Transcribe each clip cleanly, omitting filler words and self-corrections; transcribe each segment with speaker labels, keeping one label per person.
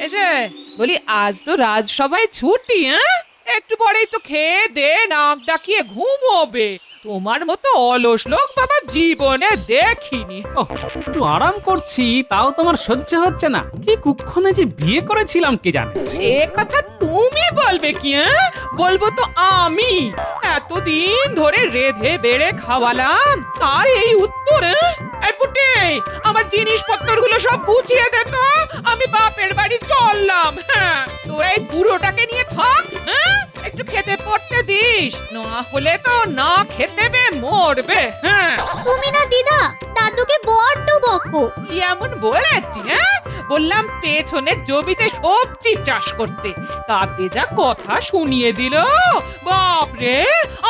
Speaker 1: এই যে বলি, আজ তো রাজসভায় ছুটি, হ্যাঁ? একটু পরেই তো খেয়ে দে নাক ডাকিয়ে ঘুমোবে। তোমার মতো অলস লোক বাবা জীবনে দেখিনি।
Speaker 2: ওহ, একটু আরাম করছি তাও তোমার সহ্য হচ্ছে না। কি কুক্ষণে যে বিয়ে করেছিলাম কে জানে।
Speaker 1: সে কথা তুমি বলবে কি, হ্যাঁ? বলবো তো আমি। এতদিন ধরে রেধে বেড়ে খাওয়ালাম, তার এই উত্তর, হ্যাঁ? এই পুটে, আমার জিনিসপত্রগুলো সব গুছিয়ে দে তো, আমি বাপের বাড়ি চললাম। হ্যাঁ, তোর এই বুড়োটাকে নিয়ে থাক, হ্যাঁ? একটু খেতে পড়তে দিস, না হলে তো না খেতে বে মরবে। হ্যাঁ,
Speaker 3: তুমি না দিদা দাদুকে বড্ড বকো।
Speaker 1: কি এমন বলেছি, হ্যাঁ? বললাম পেছনের জমিতে সবজি চাষ করতে, তাতে যা কথা শুনিয়ে দিল, বাপরে,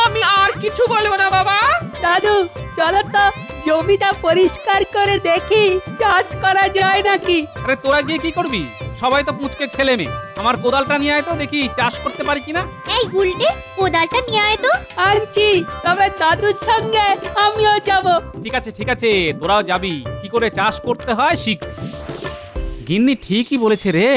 Speaker 1: আমি আর কিছু বলবো না বাবা।
Speaker 4: দাদু চলো তো জমিটা পরিষ্কার করে দেখি চাষ করা যায় নাকি।
Speaker 2: আরে তোরা গিয়ে কি করবি? সবাই তো পুঁচকে ছেলে মেয়ে। আমার কোদালটা নিয়ে আয় তো, দেখি চাষ করতে পারি কিনা।
Speaker 3: এই গুলটে কোদালটা নিয়ে আয় তো।
Speaker 4: আনছি, তবে দাদুর সঙ্গে আমিও যাব।
Speaker 2: ঠিক আছে, তোরাও যাবি। কি করে চাষ করতে হয় শিখ। গিন্নি ঠিকই বলেছে রে,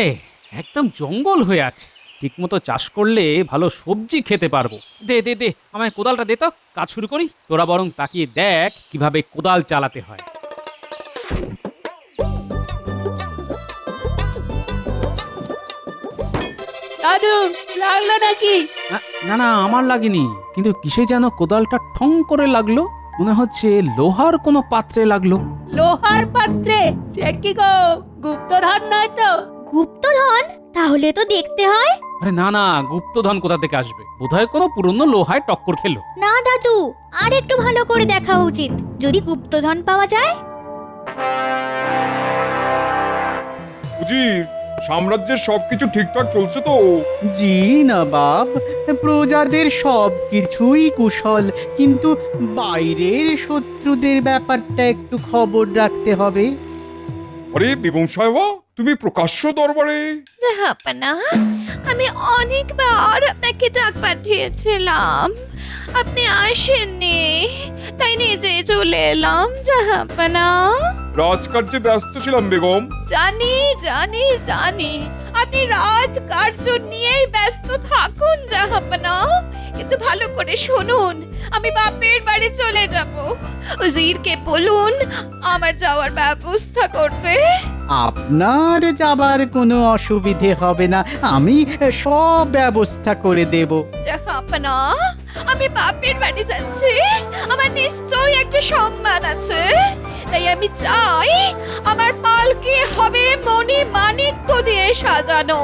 Speaker 2: একদম জঙ্গল হয়ে আছে। ঠিকমতো চাষ করলে ভালো সবজি খেতে পারবো। দে দে দে, আমায় কোদালটা দে তো, কাজ শুরু করি। তোরা বরং তাকিয়ে দেখ কিভাবে কোদাল চালাতে হয়।
Speaker 4: দাদু লাগলো নাকি?
Speaker 2: না না, আমার লাগেনি, কিন্তু কিসে যেন কোদালটা ঠং করে লাগলো। মনে হচ্ছে লোহার কোনো পাত্রে লাগলো।
Speaker 4: লোহার পাত্রে? সে কি গো, গুপ্তধন নয় তো?
Speaker 3: গুপ্তধন? তাহলে তো দেখতে হয়।
Speaker 2: আরে না না, গুপ্তধন কোথা থেকে আসবে? বোধহয় কোনো পুরনো লোহায় টক্কর খেলো।
Speaker 3: না দাদু, আর একটু ভালো করে দেখা উচিত, যদি গুপ্তধন পাওয়া যায়।
Speaker 5: উজির, সাম্রাজ্যের সবকিছু ঠিকঠাক চলছে তো?
Speaker 6: জি নবাব, প্রজাদের সব কিছুই কুশল, কিন্তু বাইরের শত্রুদের ব্যাপারটা একটু খবর রাখতে হবে।
Speaker 5: আরে বেগম সাহেবা, তুমি প্রকাশ্য দরবারে?
Speaker 7: জাহাপনা, আমি অনেকবার আপনাকে ডাক পাঠিয়েছিলাম, আপনি আসেননি, তাই নিজে চলে এলাম জাহাপনা।
Speaker 5: রাজকার্যে ব্যস্ত ছিলাম বেগম।
Speaker 7: জানি জানি জানি, আপনি রাজকার্য নিয়েই ব্যস্ত থাকুন জাহাপনা, কিন্তু ভালো করে শুনুন, আমি বাপের বাড়ি চলে যাব। উজিরকে বলুন আমার যাওয়ার ব্যবস্থা করতে।
Speaker 6: আপনার যাবার কোনো অসুবিধে হবে না, আমি সব ব্যবস্থা করে দেব।
Speaker 7: জাহাপনা, আমি বাপের বাড়ি যাচ্ছি, আমার নিশ্চয়ই একটা সম্মান আছে, তাই আমি চাই আমার পালকি হবে মণি মাণিক্য দিয়ে সাজানো।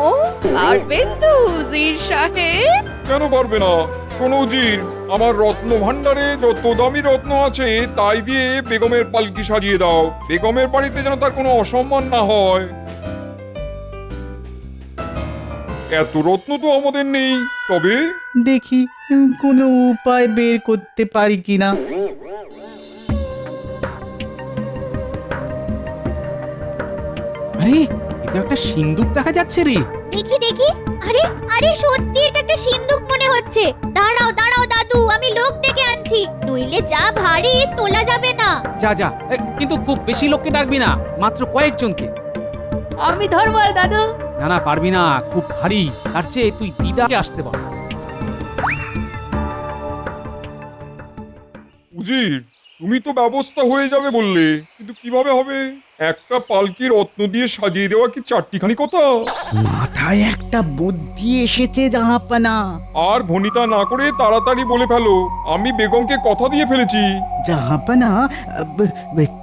Speaker 7: পারবেন তো উজির সাহেব?
Speaker 5: কেন পারবে না? শোনো উজির, আমার রত্ন ভাণ্ডারে যত দামি রত্ন আছে তাই দিয়ে বেগমের পালকি সাজিয়ে দাও। বেগমের বাড়িতে যেন তার কোনো অসম্মান না হয়। এত রত্ন তো আমাদের নেই, তবে
Speaker 6: দেখি কোনো উপায় বের করতে পারি কিনা।
Speaker 2: আরে, এটা একটা সিন্দুক দেখা যাচ্ছে রে।
Speaker 3: দেখি দেখি, আরে আরে সত্যি এটা একটা সিন্দুক মনে হচ্ছে। দাঁড়াও দাঁড়াও দাদু, আমি লোক ডেকে আনছি, নইলে যা ভারী তোলা যাবে না।
Speaker 2: যা যা, কিন্তু খুব বেশি লোককে ডাকবি না, মাত্র কয়েকজনকে।
Speaker 4: আমি ধরবো দাদু।
Speaker 2: না না, পারবি না, খুব ভারী। তার চেয়ে তুই দিদাকে আসতে বল।
Speaker 5: উজির, তুমি তো ব্যবস্থা হয়ে যাবে বললে, কিন্তু কিভাবে হবে? একটা পালকি রত্ন দিয়ে সাজিয়ে দেওয়া কি চারটিখানি কথা?
Speaker 6: মাথায় একটা বুদ্ধি এসেছে জাহাপানা।
Speaker 5: আর ভনিতা না করে তাড়াতাড়ি বলে ফেলো, আমি বেগমকে কথা দিয়ে ফেলেছি।
Speaker 6: জাহাপানা,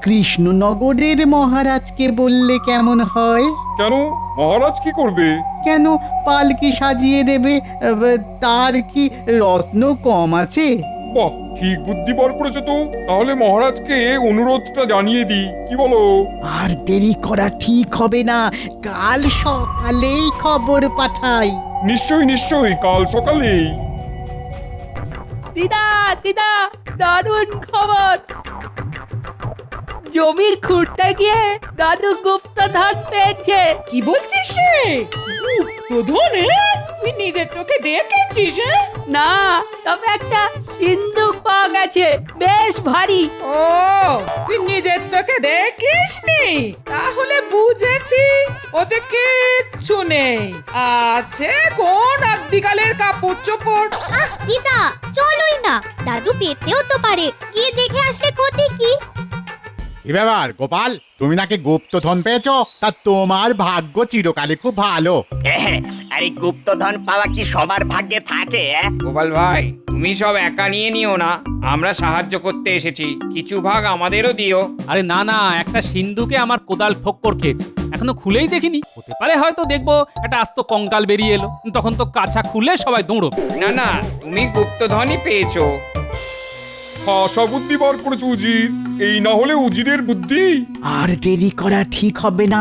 Speaker 6: কৃষ্ণনগরের মহারাজকে বললে কেমন হয়?
Speaker 5: কেন, মহারাজ কি করবে?
Speaker 6: কেন, পালকি সাজিয়ে দেবে, তার কি রত্ন কম আছে?
Speaker 5: বাহ, ঠিক বুদ্ধি বার করেছো তো। তাহলে মহারাজকে অনুরোধটা জানিয়ে দিই, কি বলো?
Speaker 6: আর দেরি করা ঠিক হবে না, কাল সকালেই খবর পাঠাই।
Speaker 5: নিশ্চয়ই কাল সকালেই।
Speaker 4: দিদা দিদা, দারুণ খবর। জমির খুঁড়তে গিয়ে দাদু গুপ্তধন পেয়েছে।
Speaker 1: কি বলছিস রে? গুপ্তধন? তুই নিজের চোখে দেখেছিস?
Speaker 4: না, তবে একটা সিন্ধুক পাওয়া গেছে। আছে, বেশ ভারী।
Speaker 1: ও তুই নিজের চোখে দেখিসনি? তাহলে বুঝেছি ওতে কিচ্ছু নেই, আছে কোন আদিকালের কাপড় চোপড়।
Speaker 3: আহ দিদা চলোই না, দাদু পেতেও তো পারে, গিয়ে দেখে আসলে ক্ষতি কি?
Speaker 8: কি ব্যাপার গোপাল, তুমি নাকি গুপ্তধন পেয়েছো? তা তোমার ভাগ্য চিরকালে খুব ভালো।
Speaker 9: আরে গুপ্তধন পাওয়া কি সবার ভাগ্যে থাকে?
Speaker 10: গোপাল ভাই, তুমি সব একা নিয়ে নিও না, আমরা সাহায্য করতে এসেছি, কিছু ভাগ আমাদেরও দিও।
Speaker 2: আরে না না, একটা সিন্ধুকে আমার কোদাল ঠোক্কর খেয়েছে, এখনো খুলেই দেখিনি। হতে পারে হয়তো দেখবো একটা আস্ত কঙ্কাল বেরিয়ে এলো, তখন তো কাছা খুলে সবাই দৌড়ো।
Speaker 10: না না, তুমি গুপ্তধনই পেয়েছো।
Speaker 5: খাসা বুদ্ধি বার করেছে উজির, এই না হলে উজিরের বুদ্ধি।
Speaker 6: আর দেরি করা ঠিক হবে না,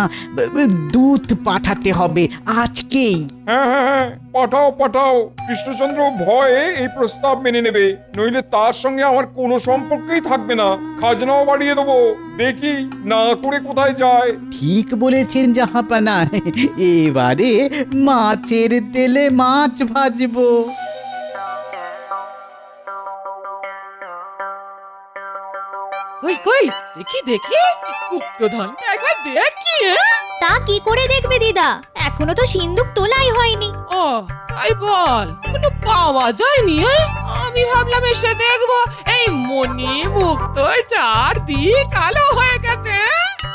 Speaker 6: দূত পাঠাতে হবে আজকেই।
Speaker 5: হ্যাঁ হ্যাঁ হ্যাঁ, পাঠাও পাঠাও। কৃষ্ণচন্দ্র ভয়ে এই প্রস্তাব মেনে নেবে, নইলে তার সঙ্গে আমার কোনো সম্পর্কই থাকবে না। খাজনাও বাড়িয়ে দেবো, দেখি না করে কোথায় যায়।
Speaker 6: ঠিক বলেছেন জাহাপানা, এবারে মাছের তেলে মাছ ভাজবো।
Speaker 1: কই কই দেখি দেখি, গুপ্তধনটা একবার দেখি।
Speaker 3: তা কি করে দেখবে দিদা, এখনো তো সিন্দুক তোলাই হয়নি।
Speaker 1: ও তাই বল, কোনো পাওয়া যায়নি? আমি ভাবলাম এসে দেখবো এই মণি মুক্ত চারদিক কালো হয়ে গেছে।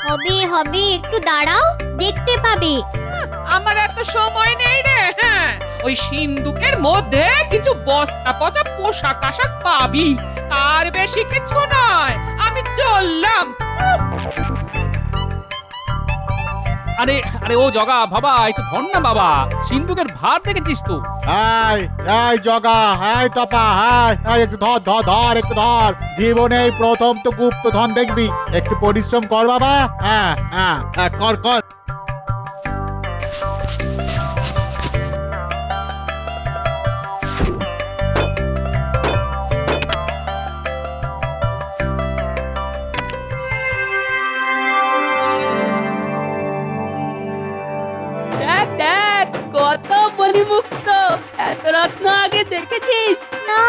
Speaker 3: হবে হবে, একটু দাঁড়াও, দেখতে পাবে।
Speaker 1: আমার এত সময় নেই রে। হ্যাঁ, ওই সিন্দুকের মধ্যে কিছু বস্তা পচা পোশাক আশাক পাবি, তার বেশি কিছু নয়। আমি চললাম।
Speaker 2: আরে আরে ও জগা বাবা, একটু ধর না বাবা, সিন্ধুকের ভার দেখেছিস তো?
Speaker 8: এই জগা, এই তপা, একটু ধর ধর ধর, একটু ধর। জীবনে এই প্রথম তো গুপ্তধন দেখবি, একটু পরিশ্রম কর বাবা। হ্যাঁ হ্যাঁ কর কর।
Speaker 4: দেখ দেখ, কত বলিমুক্ত, এত রত্ন আগে দেখেছিস?
Speaker 3: না,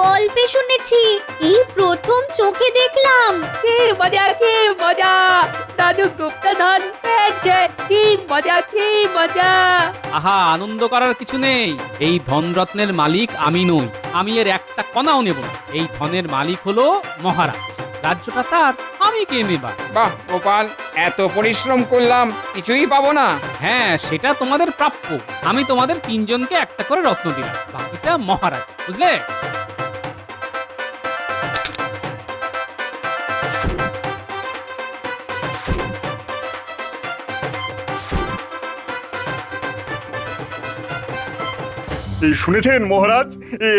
Speaker 3: গল্পে শুনেছি, এই প্রথম চোখে দেখলাম।
Speaker 4: কি মজা, কি মজা! দাদু গুপ্তধন পেয়েছে, কি মজা, কি মজা!
Speaker 2: আহা, আনন্দ করার কিছু নেই। এই ধনরত্নের মালিক আমি নই, আমি এর একটা কণাও নেব না। এই ধনের মালিক হলো মহারাজ, রাজ্যটা তার, আমি কে নেবা?
Speaker 10: বাহ গোপাল, এত পরিশ্রম করলাম, কিছুই পাবো না?
Speaker 2: হ্যাঁ, সেটা তোমাদের প্রাপ্য। আমি তোমাদের তিনজনকে একটা করে রত্ন দিলাম, বাকিটা মহারাজ, বুঝলে?
Speaker 11: এই শুনেছেন মহারাজ,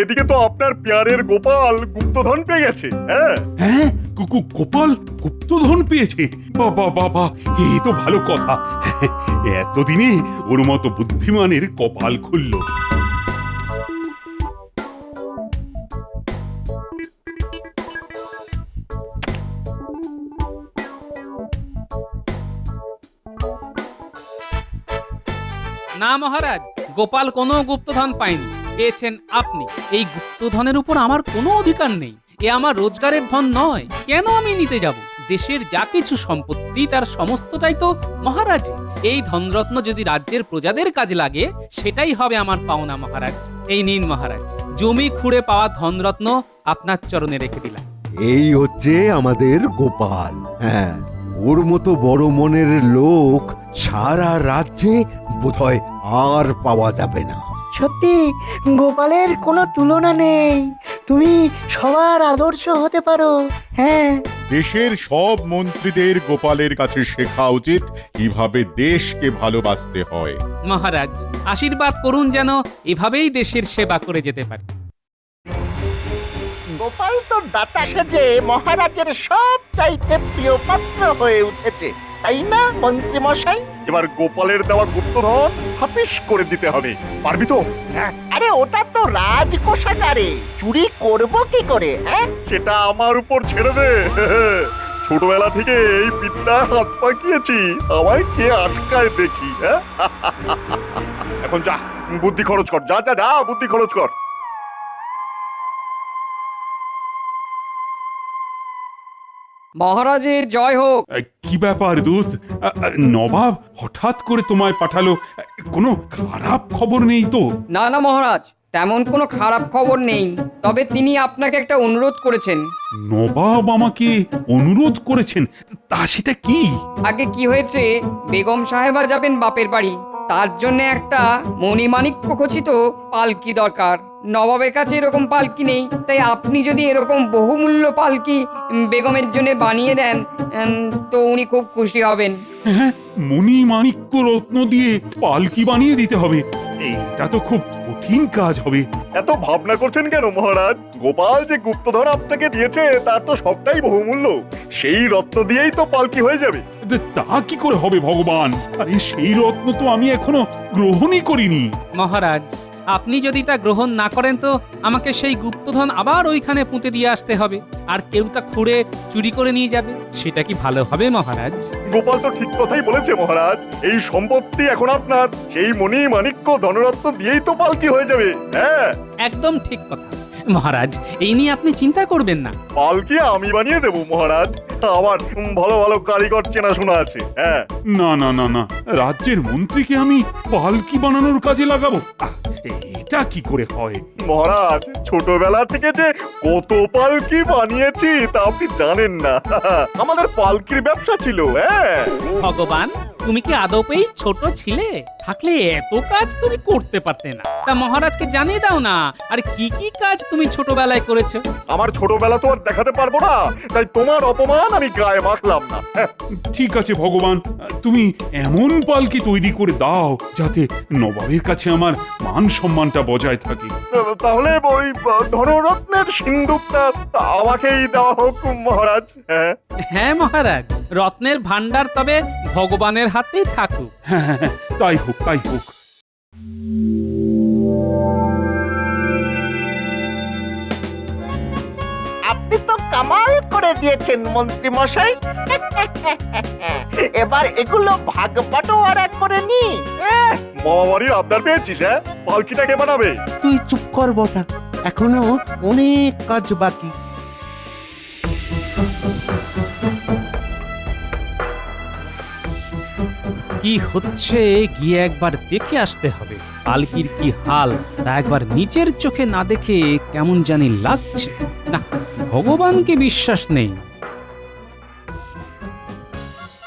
Speaker 11: এদিকে তো আপনার পেয়ারের গোপাল গুপ্তধন পেয়ে গেছে। হ্যাঁ
Speaker 12: হ্যাঁ, গোপাল গুপ্তধন পেয়েছে? বাবা বাবা, এই তো ভালো কথা। এতদিনে ওর মতো বুদ্ধিমানের কপাল খুলল।
Speaker 2: না মহারাজ, গোপাল কোনো গুপ্তধন পায়নি, পেয়েছেন আপনি। এই গুপ্তধনের উপর আমার কোনো অধিকার নেই, এ আমার রোজগারের ধন নয়। কেন আমি নিতে যাব? দেশের যা কিছু সম্পত্তি তার সমস্তটাই তো মহারাজ। এই ধনরত্ন যদি রাজ্যের প্রজাদের কাজে লাগে, সেটাই হবে আমার পাওনা মহারাজ। এই নিন মহারাজ, জমি খুঁড়ে পাওয়া ধনরত্ন আপনার চরণে রেখে দিলাম।
Speaker 13: এই হচ্ছে আমাদের গোপাল। হ্যাঁ, ওর মতো বড় মনের লোক সারা রাজ্যে বোধহয় আর পাওয়া যাবে না।
Speaker 4: সত্যি গোপালের কোনো তুলনা নেই, তুমি সবার আদর্শ হতে পারো। হ্যাঁ,
Speaker 12: দেশের সব মন্ত্রীদের গোপালের কাছে শেখা উচিত কিভাবে দেশকে ভালোবাসতে হয়।
Speaker 2: মহারাজ, আশীর্বাদ করুন যেন এভাবেই দেশের সেবা করে যেতে পারি।
Speaker 9: গোপাল তো দাতা সেজে মহারাজের সব চাইতে প্রিয় পাত্র হয়ে উঠেছে, তাই না মন্ত্রী মশাই?
Speaker 11: এবার গোপালের দেওয়া গুপ্তধন হাপিস করে দিতে হবে, পারবি তো? হ্যাঁ,
Speaker 9: আরে ওটা তো রাজকোষাগারে, চুরি করব কি করে? হ্যাঁ,
Speaker 11: সেটা আমার উপর ছেড়ে দে। ছোটবেলা থেকে এই বিদ্যায় হাত পাকিয়েছি, আমায় কে আটকায় দেখি। হ্যাঁ, এখন যা, বুদ্ধি খরচ কর, যা যা যা, বুদ্ধি খরচ কর।
Speaker 10: মহারাজের জয় হোক।
Speaker 12: কি ব্যাপার দূত? নবাব হঠাৎ করে তোমায় পাঠালো, কোনো খারাপ খবর নেই তো?
Speaker 10: না না মহারাজ, তেমন কোনো খারাপ খবর নেই, তবে তিনি আপনাকে একটা অনুরোধ করেছেন।
Speaker 12: নবাব আমাকে অনুরোধ করেছেন? তা সেটা কি?
Speaker 10: আগে কি হয়েছে, বেগম সাহেবা যাবেন বাপের বাড়ি, তার জন্য একটা মণিমাণিক্য খচিত পালকি দরকার। নবাবের কাছে এরকম পালকি নেই, তাই আপনি যদি এরকম বহুমূল্য পালকি বেগমের জন্য বানিয়ে দেন তো উনি খুব খুশি হবেন।
Speaker 12: হ্যাঁ, মণি মাণিক্য রত্ন দিয়ে পালকি বানিয়ে দিতে হবে? এইটা তো খুব কঠিন কাজ হবে।
Speaker 11: এত ভাবনা করছেন কেন মহারাজ? গোপাল যে গুপ্তধন আপনাকে দিয়েছে তার তো সবটাই বহুমূল্য, সেই রত্ন দিয়েই তো পালকি হয়ে যাবে।
Speaker 12: তা কি করে হবে ভগবান? আরে সেই রত্ন তো আমি এখনো গ্রহণই করিনি।
Speaker 2: মহারাজ, আপনি যদি তা গ্রহণ না করেন তো আমাকে সেই গুপ্তধন আবার ওইখানে পুঁতে দিয়ে আসতে হবে, আর কেউ তা খুঁড়ে চুরি করে নিয়ে যাবে। সেটা কি ভালো হবে মহারাজ?
Speaker 11: গোপাল তো ঠিক কথাই বলেছে মহারাজ, এই সম্পত্তি এখন আপনার, সেই মণি মাণিক্য ধনরত্ন দিয়েই তো পালকি হয়ে যাবে। হ্যাঁ,
Speaker 2: একদম ঠিক কথা মহারাজ, এই নিয়ে আপনি চিন্তা করবেন না।
Speaker 11: পালকি আমি বানিয়ে দেবো মহারাজ, আবার ভালো ভালো কারিগর চেনাশোনা আছে। হ্যাঁ,
Speaker 12: না না না না, রাজ্যের মন্ত্রীকে আমি পালকি বানানোর কাজে লাগাবো? এটা কি করে হয়?
Speaker 11: মহারাজ, ছোটবেলা থেকে যে কত পালকি বানিয়েছি তা আপনি জানেন না। আমাদের পালকির ব্যবসা ছিল। হ্যাঁ
Speaker 2: ভগবান, তুমি কি আদপেই ছোট ছিলে? থাকলে এত কাজ তুমি করতে পারতে না। তা মহারাজকে জানিয়ে দাও না, আর কি কি কাজ তুমি ছোটবেলায় করেছো।
Speaker 11: আমার ছোটবেলা তো আর দেখাতে পারবো না, তাই তোমার অপমান আমি গায়ে মাখলাম না।
Speaker 12: ঠিক আছে ভগবান, তুমি এমন পালকি তৈরি করে দাও যাতে নবাবের কাছে আমার মান সম্মানটা বজায় থাকে।
Speaker 11: তাহলে ওই ধনরত্নের সিন্দুকটা আমাকেই দেওয়া হোক মহারাজ।
Speaker 2: হ্যাঁ মহারাজ, রত্নের ভান্ডার তবে ভগবানের হাতেই থাকুক।
Speaker 12: হ্যাঁ, তাই হোক তাই হোক।
Speaker 9: আপনি তো কামাল করে দিয়েছেন মন্ত্রী মশাই। এবার এগুলো ভাগ বাটোয়ারা করে নি।
Speaker 11: মামা বাড়ির আবদার পেয়েছিস? হ্যাঁ, পালকিটাকে বানাবে?
Speaker 9: তুই চুপ কর বটা, এখনো অনেক কাজ বাকি।
Speaker 2: কি হচ্ছে গিয়ে একবার দেখে আসতে হবে। পালকির কি হাল তা একবার নিচের চোখে না দেখে কেমন জানি লাগছে। না, ভগবানকে বিশ্বাস নেই।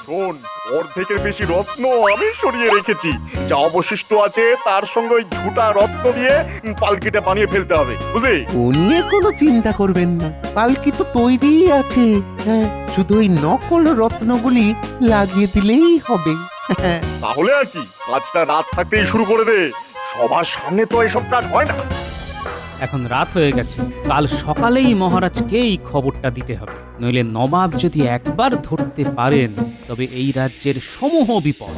Speaker 11: শোন, অর্ধেকের বেশি রত্ন আমি সরিয়ে রেখেছি, যা অবশিষ্ট আছে তার সঙ্গে ওই ঝুটা রত্ন দিয়ে পালকিটা বানিয়ে ফেলতে হবে, বুঝলি?
Speaker 9: ও নিয়ে কোনো চিন্তা করবেন না, পালকি তো তৈরিই আছে। হ্যাঁ, শুধু ওই নকল রত্নগুলি লাগিয়ে দিলেই হবে।
Speaker 11: তাহলে আর কি, কাজটা রাত থাকতেই শুরু করে দে, সবার সামনে তো এসব কাজ হয় না।
Speaker 2: এখন রাত হয়ে গেছে, কাল সকালেই মহারাজকেই খবরটা দিতে হবে, নইলে নবাব যদি একবার ধরতে পারেন তবে এই রাজ্যের সমূহ বিপদ।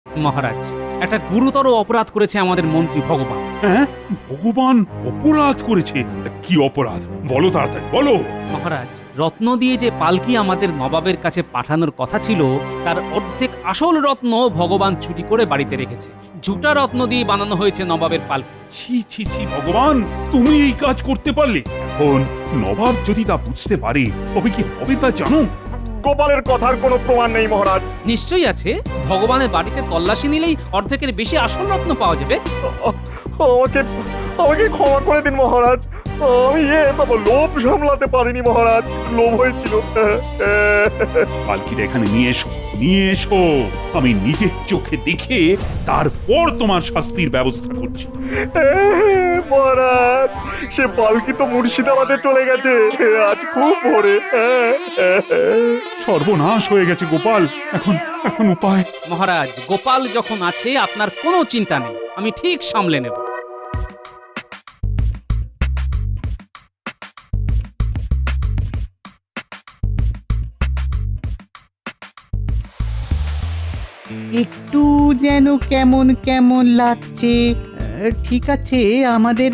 Speaker 2: মহারাজ, একটা গুরুতর অপরাধ করেছে আমাদের মন্ত্রী ভগবান।
Speaker 12: হ্যাঁ, ভগবান অপরাধ করেছে? কি অপরাধ বলো তাড়াতাড়ি বলো।
Speaker 2: মহারাজ, রত্ন দিয়ে যে পালকি আমাদের নবাবের কাছে পাঠানোর কথা ছিল তার অর্ধেক আসল রত্ন ভগবান চুরি করে বাড়িতে রেখেছে। ঝুটা রত্ন দিয়ে বানানো হয়েছে নবাবের পালকি।
Speaker 12: ছি ছি ছি ভগবান, তুমি এই কাজ করতে পারলে? এখন নবাব যদি তা বুঝতে পারে তবে কি হবে তা জানো?
Speaker 11: গোপালের কথার কোনো প্রমাণ নেই মহারাজ।
Speaker 2: নিশ্চয়ই আছে, ভগবানের বাড়িতে তল্লাশি নিলেই অর্ধেকের বেশি আসল রত্ন পাওয়া যাবে।
Speaker 11: আমাকে আমাকে ক্ষমা করে দিন মহারাজ, আমি লোভ সামলাতে পারিনি মহারাজ, লোভ হয়েছিল।
Speaker 12: পালকিটা এখানে নিয়ে এসো, নিয়ে এসো, আমি নিজের চোখে দেখে তারপর তোমার শাস্তির ব্যবস্থা করছি।
Speaker 11: মহারাজ, সে পালকি তো মুর্শিদাবাদে চলে গেছে আজ খুব ভোরে।
Speaker 12: সর্বনাশ হয়ে গেছে গোপাল, এখন এখন উপায়?
Speaker 2: মহারাজ, গোপাল যখন আছে আপনার কোনো চিন্তা নেই, আমি ঠিক সামলে নেব।
Speaker 6: একটু যেন কেমন কেমন লাগছে। ঠিক আছে, আমাদের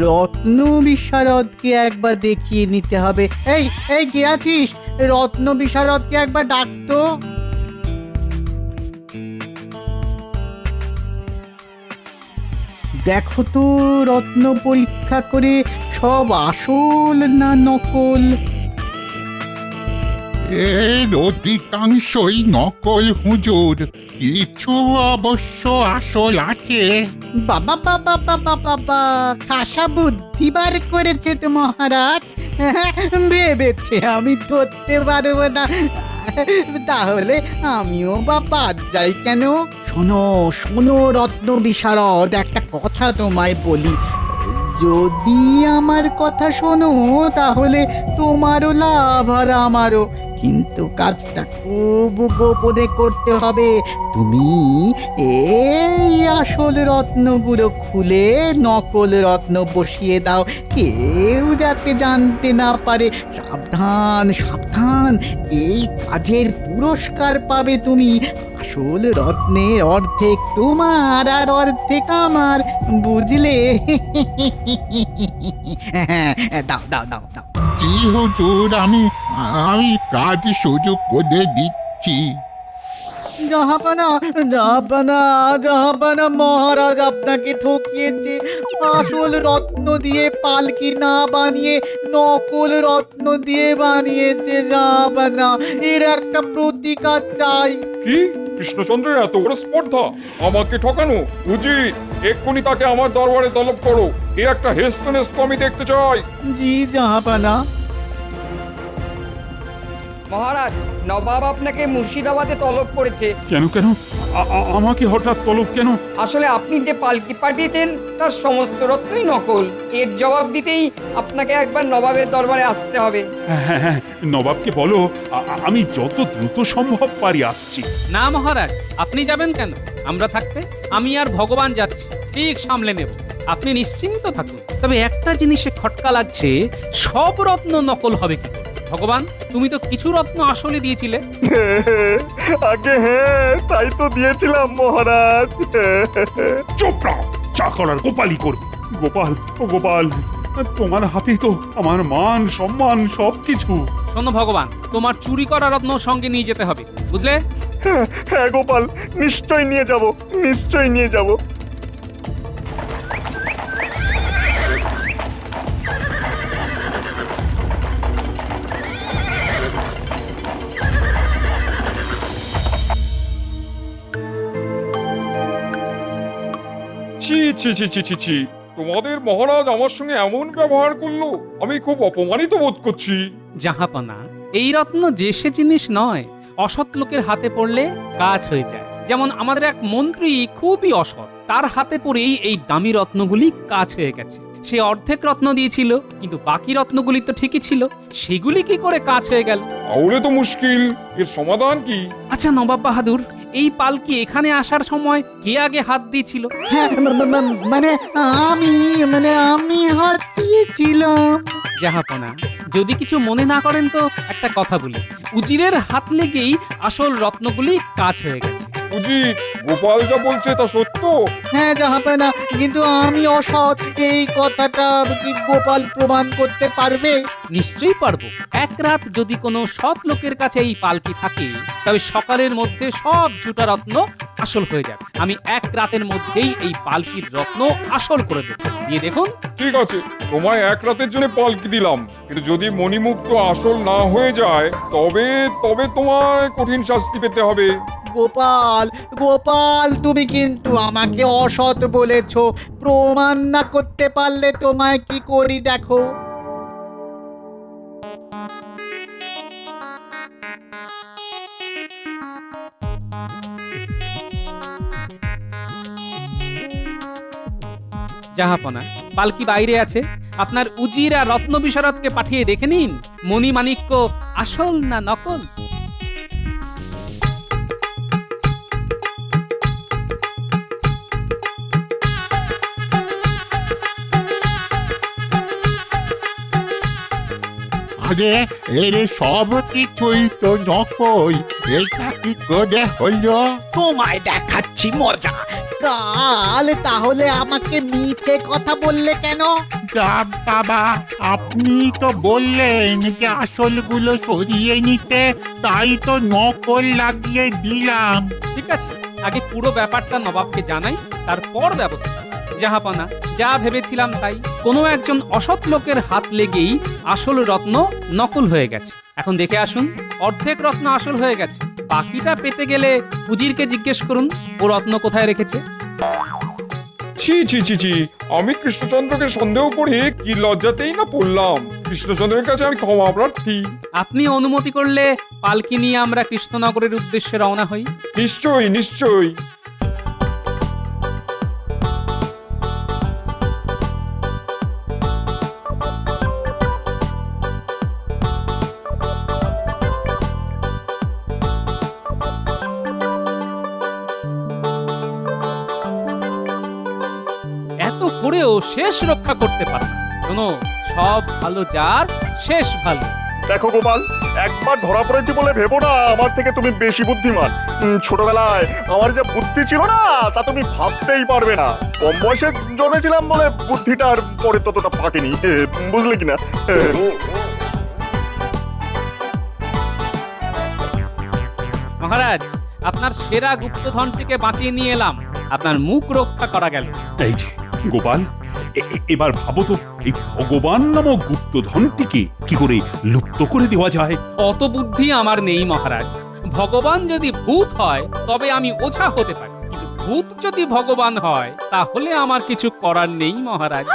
Speaker 6: রত্ন বিশারদকে একবার দেখিয়ে নিতে হবে। এই এই কে আছিস? রত্ন বিশারদকে একবার ডাকতো। দেখো তো রত্ন পরীক্ষা করে সব আসল না নকল?
Speaker 8: এর অধিকাংশই নকল হুজুর, কিছু অবশ্য আসল আছে।
Speaker 6: বাবা বাবা বাবা বাবা, খাসা বুদ্ধি বার করেছে তো মহারাজ। ভেবেছে আমি ধরতে পারবো না, তাহলে আমিও বা বাদ যাই কেন? শোনো শোনো রত্ন বিশারদ, একটা কথা তোমায় বলি, যদি আমার কথা শোনো তাহলে তোমারও লাভ আর আমারও, কিন্তু কাজটা খুব গোপনে করতে হবে। তুমি এই আসল রত্নগুলো খুলে নকল রত্ন বসিয়ে দাও, কেউ যাতে জানতে না পারে। সাবধান সাবধান, এই কাজের পুরস্কার পাবে তুমি। আসল রত্নের অর্ধেক তোমার আর অর্ধেক আমার, বুঝলে? দাও দাও দাও দাও।
Speaker 8: জি হুজুর, আমি কাজ সুযোগ করে দিচ্ছি।
Speaker 6: জাহাপানা জাহাপানা জাহাপানা, মহারাজ আপনাকে ঠকিয়েছে। আসল রত্ন দিয়ে পালকি না বানিয়ে নকল রত্ন দিয়ে বানিয়েছে জাহাপানা। এর একটা প্রতিকার চাই।
Speaker 5: কি কৃষ্ণচন্দ্রের এত বড় স্পর্ধা, আমাকে ঠকানো উচিত। এক্ষুনি তাকে আমার দরবারে তলব করো। এ একটা হেস্তনেস্ত আমি দেখতে চাই।
Speaker 6: জি জাহাপানা।
Speaker 10: মহারাজ, নবাব আপনাকে মুর্শিদাবাদে তলব করেছে।
Speaker 12: কেন কেন আমাকে হঠাৎ তলব কেন?
Speaker 10: আসলে আপনি যে পালকি পাঠিয়েছেন তার সমস্ত রত্নই নকল। এর জবাব দিতেই আপনাকে একবার নবাবের দরবারে আসতে হবে।
Speaker 12: হ্যাঁ হ্যাঁ, নবাবকে বলো আমি যত দ্রুত সম্ভব পারি আসছি।
Speaker 2: না মহারাজ, আপনি যাবেন কেন? আমরা থাকতে আমি আর ভগবান যাচ্ছি, ঠিক সামলে নেব। আপনি নিশ্চিন্ত থাকুন। তবে একটা জিনিসে খটকা লাগছে, সব রত্ন নকল হবে কি করে? ভগবান, তুমি তো কিছু রত্ন আসলে দিয়েছিলে।
Speaker 11: আগে হ্যাঁ, তাই তো দিয়েছিলাম মহারাজ।
Speaker 12: চুপ না, চা করার গোপালই করবে। গোপাল ও গোপাল, তোমার হাতেই তো আমার মান সম্মান সবকিছু।
Speaker 2: শোনো ভগবান, তোমার চুরি করা রত্ন সঙ্গে নিয়ে যেতে হবে, বুঝলে?
Speaker 11: হ্যাঁ গোপাল, নিশ্চয় নিয়ে যাব, নিশ্চয় নিয়ে যাব।
Speaker 5: ছি ছি ছি ছি ছি ছি, তোমাদের মহারাজ আমার সঙ্গে এমন ব্যবহার করলো, আমি খুব অপমানিত বোধ করছি।
Speaker 2: জাহাপনা, এই রত্ন যে সে জিনিস নয়, অসৎ লোকের হাতে পড়লে কাজ হয়ে যায়। যেমন আমাদের এক মন্ত্রী খুবই অসৎ, তার হাতে পড়েই এই দামি রত্নগুলি কাজ হয়ে গেছে। সে অর্ধেক রত্ন দিয়েছিল, কিন্তু বাকি রত্নগুলি তো ঠিকই ছিল, সেগুলি কি করে কাজ হয়ে গেল?
Speaker 5: তাহলে তো মুশকিল, এর সমাধান কি?
Speaker 2: আচ্ছা নবাব বাহাদুর, এই পালকি এখানে আসার সময় কে আগে হাত দিয়েছিল?
Speaker 6: হ্যাঁ, আমি হাত দিয়েছিলাম।
Speaker 2: জাহাপনা, যদি কিছু মনে না করেন তো একটা কথা বলি, উজিরের হাত লেগেই আসল রত্নগুলি কাজ হয়ে গেছে।
Speaker 5: উজির, গোপাল যা বলছে তা সত্য?
Speaker 6: হ্যাঁ জাহাপানা, কিন্তু আমি অসৎ, এই কথাটা কি গোপাল প্রমাণ করতে পারবে?
Speaker 2: নিশ্চয়ই পারবো। এক রাত যদি কোনো সৎ লোকের কাছে এই পালকি থাকে, তবে সকালের মধ্যে সব ঝুটা রত্ন আসল হয়ে যাবে। আমি এক রাতের মধ্যেই এই পালকির রত্ন আসল করে দেবো, দিয়ে দেখুন।
Speaker 5: ঠিক আছে, তোমায় এক রাতের জন্য পালকি দিলাম, কিন্তু যদি মণিমুক্ত আসল না হয়ে যায় তবে তবে তোমায় কঠিন শাস্তি পেতে হবে।
Speaker 6: গোপাল গোপাল, তুমি কিন্তু আমাকে অসৎ বলেছো, প্রমাণ না করতে পারলে তোমায় কি করি দেখো।
Speaker 2: জাহাপনা, পালকি বাইরে আছে, আপনার উজির আর রত্ন বিশারদকে পাঠিয়ে দেখে নিন মণিমাণিক্য আসল না নকল।
Speaker 8: আরে এর সব কিছুই তো নকল, এটা কি করে হলো?
Speaker 6: তোমায় দেখাচ্ছি মজা। কাল তাহলে আমাকে মিথ্যে কথা বললে কেন?
Speaker 8: যাক বাবা, আপনি তো বললেন যে আসলগুলো সরিয়ে নিতে, তাই তো নকল লাগিয়ে দিলাম।
Speaker 2: ঠিক আছে, আগে পুরো ব্যাপারটা নবাবকে জানাই, তারপর ব্যবস্থা। জাহাপনা, যা ভেবেছিলাম তাই। কোনো একজন অসৎ লোকের হাত লেগেই আসল রত্ন নকল হয়ে গেছে। এখন দেখে আসুন, অর্ধেক রত্ন আসল হয়ে গেছে। বাকিটা পেতে গেলে উজিরকে জিজ্ঞেস করুন ও রত্ন কোথায় রেখেছে।
Speaker 5: ছি ছি ছি ছি, আমি কৃষ্ণচন্দ্রকে সন্দেহ করে কি লজ্জাতেই না পড়লাম। কৃষ্ণচন্দ্রের কাছে আমি ক্ষমা প্রার্থী।
Speaker 2: আপনি অনুমতি করলে পালকি নিয়ে আমরা কৃষ্ণনগরের উদ্দেশ্যে রওনা হই।
Speaker 5: নিশ্চয়ই নিশ্চয়ই।
Speaker 2: এত করেও শেষ রক্ষা করতে পারে না। শোনো, সব ভালো যার শেষ ভালো।
Speaker 11: দেখো গোপাল, একবার ধরা পড়েছি বলে ভেবো না আমার থেকে তুমি বেশি বুদ্ধিমান। ছোটবেলায় আমার যে বুদ্ধি ছিল না তা তুমি ভাবতেই পারবে না। কম বয়সে জন্মেছিলাম বলে বুদ্ধিটা আর পরে ততটা পাকেনি, বুঝলে কিনা?
Speaker 2: মহারাজ, আপনার সেরা গুপ্তধনটিকে বাঁচিয়ে নিয়ে এলাম। আপনার মুখ রক্ষা করা গেল।
Speaker 12: এই যে গোপাল, এবার ভাবো তো, এই ভগবান নামক গুপ্তধনটিকে কি করে লুপ্ত করে দেওয়া যায়?
Speaker 2: অত বুদ্ধি আমার নেই মহারাজ। ভগবান যদি ভূত হয় তবে আমি ওঝা হতে পারি, কিন্তু ভূত যদি ভগবান হয় তাহলে আমার কিছু করার নেই মহারাজ।